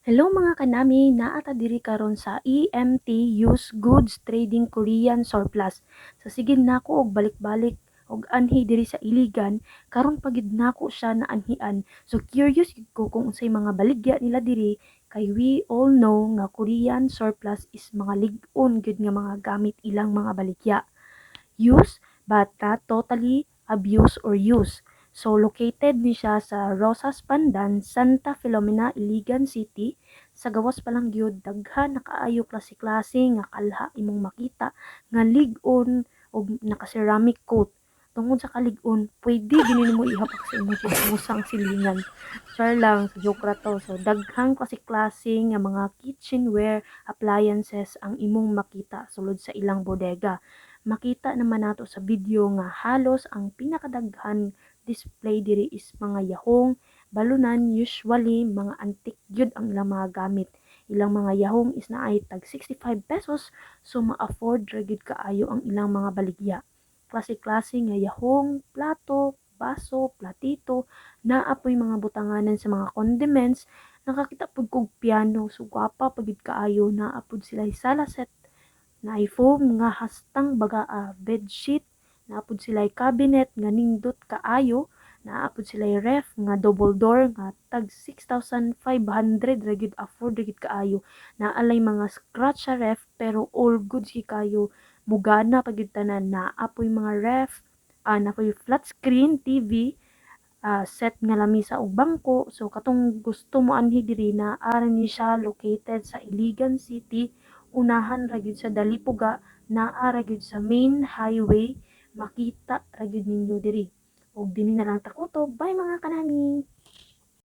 Hello mga kanami, naata diri karon sa EMT Used Goods Trading Korean Surplus. Sa sigid nako og balik-balik og anhi diri sa Iligan, karon pagid nako siya na anhian. So curious gid ko kung unsay mga baligya nila diri kay we all know nga Korean surplus is mga lig-on gyud nga mga gamit ilang mga baligya. Use but not totally abuse or use. So located ni siya sa Rosas Pandan, Santa Filomena, Iligan City. Sa gawas pa lang gyud daghan na kaayo klase-klase nga kalha imong makita nga lig-on og naka-ceramic coat. Tungod sa kalig-on, pwede gini mo ihapak sa imong musang silingan. Char lang, sa joke ra to. So daghang klase-klase nga mga kitchenware appliances ang imong makita sulod sa ilang bodega. Makita naman nato sa video nga halos ang pinakadaghan display diri is mga yahong, balunan, usually mga antique gyud ang ilang mga gamit. Ilang mga yahong is na ay tag 65 pesos, so ma-afford ra gyud kaayo ang ilang mga baligya. Klase-klase nga yahong, plato, baso, platito, naapoy mga butanganan sa mga condiments, nakakita pud kog piano, so gwapa pagid kaayo, naapod sila sala set na foam nga hastang baga bedsheet, naapod sila cabinet nga nindot kaayo, naapod sila ref nga double door nga tag 6,500 ra gyud afford ra gyud kaayo. Naalay mga scratch sa ref pero all goods kayo mugana pa gyud tanan. Naapoy mga ref, napoy flat screen TV, set nga lamisa ug bangko. So katong gusto mo anhi diri na ara ni siya located sa Iligan City, unahan ra gyud sa Dalipuga, naa ra gyud sa main highway, makita ra gyud ninyo diri. Ug dinhi na lang ta kutob. Bye mga kanami.